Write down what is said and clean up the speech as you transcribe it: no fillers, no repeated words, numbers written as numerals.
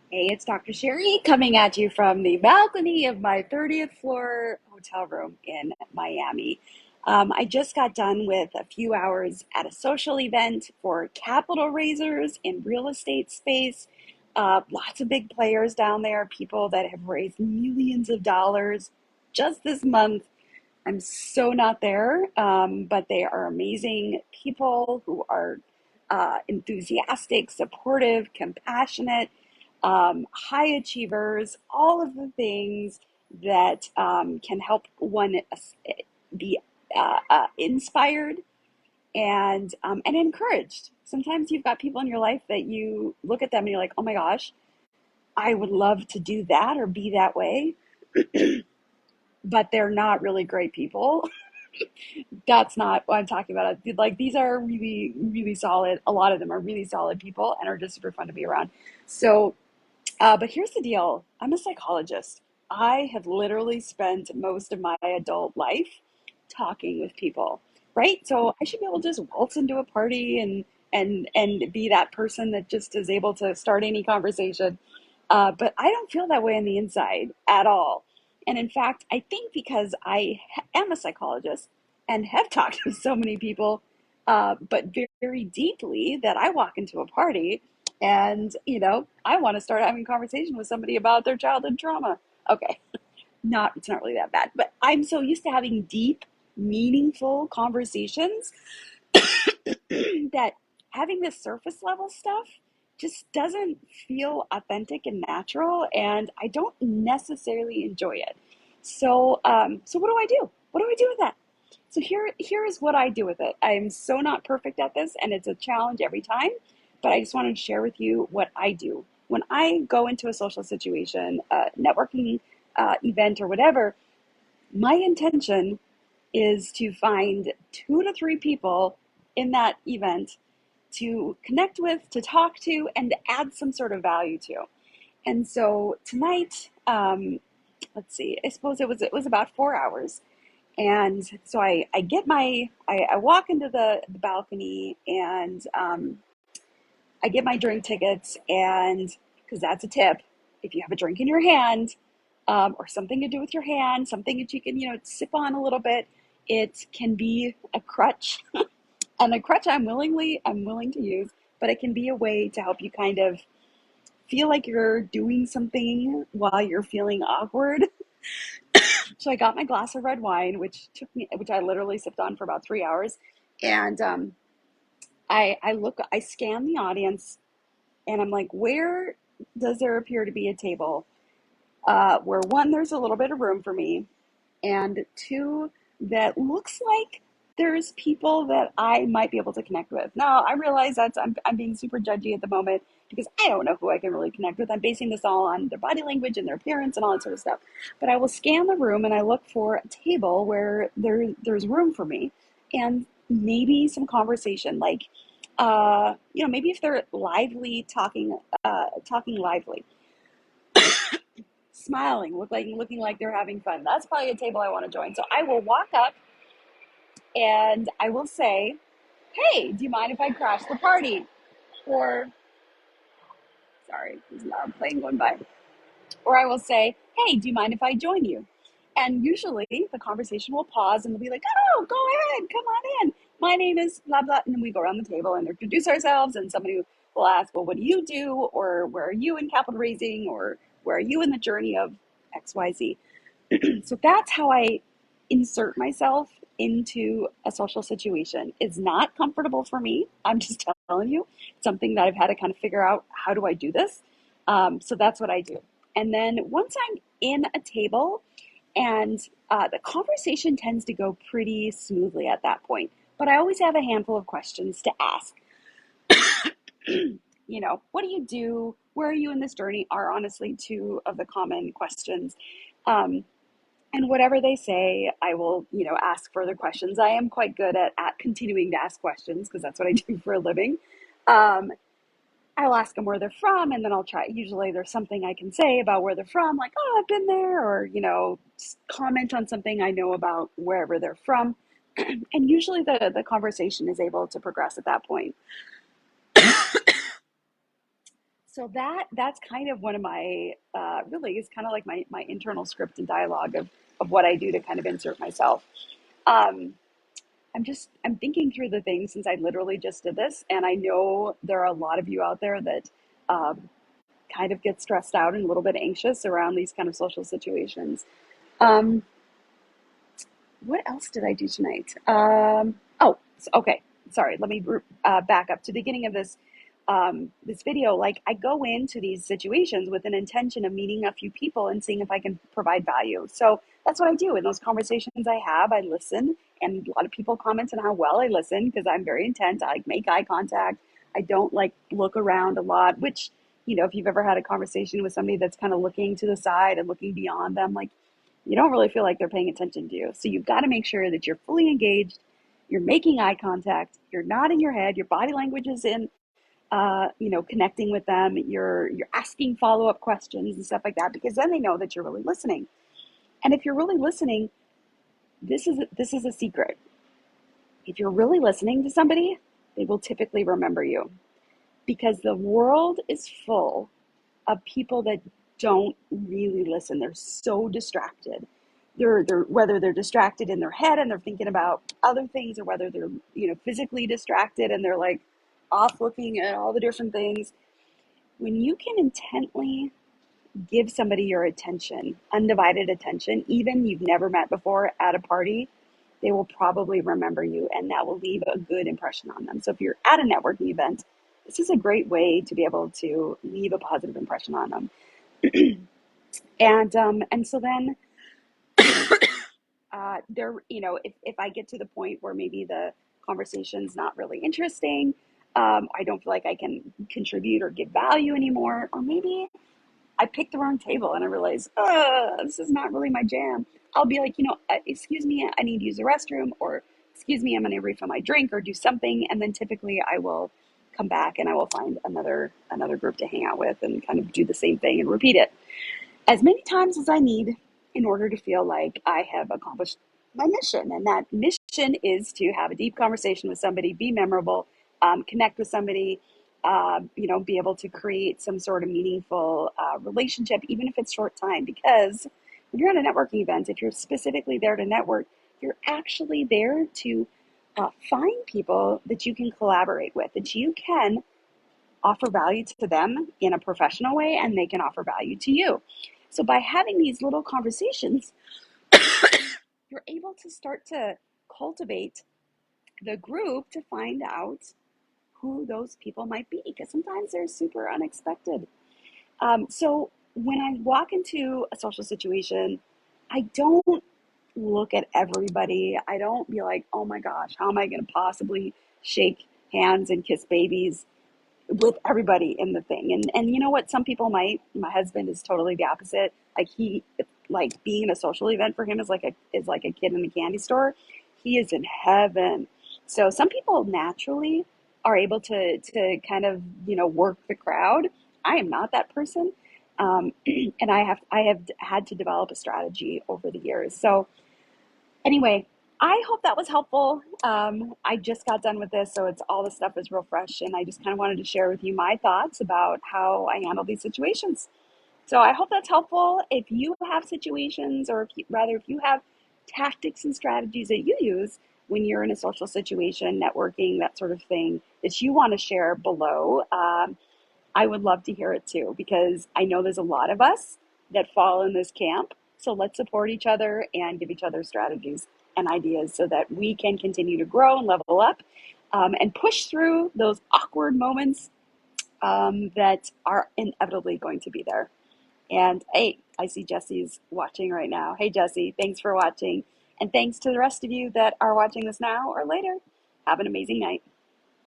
Hey, it's Dr. Sherry coming at you from the balcony of my 30th floor hotel room in Miami. I just got done with a few hours at a social event for capital raisers in real estate space. Lots of big players down there, people that have raised millions of dollars just this month. I'm so not there, but they are amazing people who are enthusiastic, supportive, compassionate, high achievers, all of the things that can help one be inspired and encouraged. Sometimes you've got people in your life that you look at them and you're like, oh my gosh, I would love to do that or be that way, but they're not really great people. That's not what I'm talking about. Like these are really, really solid. A lot of them are really solid people and are just super fun to be around. So, but here's the deal. I'm a psychologist. I have literally spent most of my adult life talking with people, right? So I should be able to just waltz into a party and be that person that just is able to start any conversation. But I don't feel that way on the inside at all. And in fact, I think because am a psychologist and have talked to so many people, but very, very deeply, that I walk into a party and, I want to start having a conversation with somebody about their childhood trauma. Okay, it's not really that bad, but I'm so used to having deep, meaningful conversations that having this surface level stuff just doesn't feel authentic and natural, and I don't necessarily enjoy it. So what do I do? What do I do with that? So here is what I do with it. I'm so not perfect at this, and it's a challenge every time, but I just wanted to share with you what I do when I go into a social situation, a networking event, or whatever. My intention is to find 2 to 3 people in that event to connect with, to talk to, and to add some sort of value to. And so tonight, let's see, I suppose it was about 4 hours. And so I walk into the balcony and I get my drink tickets, and because that's a tip, if you have a drink in your hand, or something to do with your hand, something that you can, sip on a little bit, it can be a crutch. And a crutch I'm willing to use, but it can be a way to help you kind of feel like you're doing something while you're feeling awkward. So I got my glass of red wine, which I literally sipped on for about 3 hours. And I scan the audience, and I'm like, where does there appear to be a table where, one, there's a little bit of room for me, and two, that looks like there's people that I might be able to connect with. Now, I realize I'm being super judgy at the moment because I don't know who I can really connect with. I'm basing this all on their body language and their appearance and all that sort of stuff. But I will scan the room and I look for a table where there's room for me and maybe some conversation, like maybe if they're lively, talking lively, smiling, looking like they're having fun. That's probably a table I want to join. So I will walk up and I will say, "Hey, do you mind if I crash the party?" Or, sorry, there's a loud plane going by. Or I will say, "Hey, do you mind if I join you?" And usually the conversation will pause and they'll be like, "Oh, go ahead, come on in. My name is blah, blah." And then we go around the table and introduce ourselves, and somebody will ask, "Well, what do you do?" Or, "Where are you in capital raising?" Or, "Where are you in the journey of XYZ?" So that's how I insert myself into a social situation. It's not comfortable for me. I'm just telling you, it's something that I've had to kind of figure out, how do I do this? So that's what I do. And then once I'm in a table, and the conversation tends to go pretty smoothly at that point, but I always have a handful of questions to ask. What do you do? Where are you in this journey? Are honestly two of the common questions. Um, and whatever they say, I will, ask further questions. I am quite good at continuing to ask questions because that's what I do for a living. Um, I'll ask them where they're from, and then I'll try. Usually there's something I can say about where they're from, like, "Oh, I've been there," or, comment on something I know about wherever they're from. And usually the conversation is able to progress at that point. So that's kind of one of my really is kind of like my internal script and dialogue of what I do to kind of insert myself. Um, I'm thinking through the things since I literally just did this, and I know there are a lot of you out there that um, kind of get stressed out and a little bit anxious around these kind of social situations. Um, what else did I do tonight? Okay. Sorry. Let me back up to the beginning of this video. Like, I go into these situations with an intention of meeting a few people and seeing if I can provide value. So that's what I do in those conversations I have. I listen, and a lot of people comment on how well I listen because I'm very intent. I make eye contact. I don't like look around a lot, which, if you've ever had a conversation with somebody that's kind of looking to the side and looking beyond them, like, you don't really feel like they're paying attention to you. So you've got to make sure that you're fully engaged, you're making eye contact, you're nodding your head, your body language is in, connecting with them. You're asking follow up questions and stuff like that, because then they know that you're really listening. And if you're really listening, this is a secret. If you're really listening to somebody, they will typically remember you, because the world is full of people that don't really listen. They're so distracted. They're whether they're distracted in their head and they're thinking about other things, or whether they're physically distracted and they're like off looking at all the different things. When you can intently give somebody your attention, undivided attention, even you've never met before at a party, they will probably remember you, and that will leave a good impression on them. So if you're at a networking event, this is a great way to be able to leave a positive impression on them. And so then if I get to the point where maybe the conversation's not really interesting, I don't feel like I can contribute or give value anymore, or maybe I picked the wrong table and I realized, this is not really my jam. I'll be like, excuse me, I need to use the restroom, or excuse me, I'm going to refill my drink or do something. And then typically I will come back and I will find another group to hang out with and kind of do the same thing and repeat it as many times as I need in order to feel like I have accomplished my mission. And that mission is to have a deep conversation with somebody, be memorable, connect with somebody, be able to create some sort of meaningful relationship, even if it's short time. Because when you're at a networking event, if you're specifically there to network, you're actually there to find people that you can collaborate with, that you can offer value to them in a professional way, and they can offer value to you. So by having these little conversations, you're able to start to cultivate the group to find out who those people might be, because sometimes they're super unexpected. So when I walk into a social situation, I don't look at everybody. I don't be like, oh my gosh, how am I going to possibly shake hands and kiss babies with everybody in the thing? And you know what? Some people might. My husband is totally the opposite. Like being in a social event for him is like a kid in a candy store. He is in heaven. So some people naturally are able to kind of work the crowd. I am not that person, and I have had to develop a strategy over the years. So anyway, I hope that was helpful. I just got done with this, so it's all the stuff is real fresh, and I just kind of wanted to share with you my thoughts about how I handle these situations. So I hope that's helpful. If you have situations, or if you have tactics and strategies that you use when you're in a social situation, networking, that sort of thing, that you want to share below, I would love to hear it too, because I know there's a lot of us that fall in this camp. So let's support each other and give each other strategies and ideas so that we can continue to grow and level up, and push through those awkward moments that are inevitably going to be there. And hey, I see Jesse's watching right now. Hey, Jesse, thanks for watching. And thanks to the rest of you that are watching this now or later. Have an amazing night.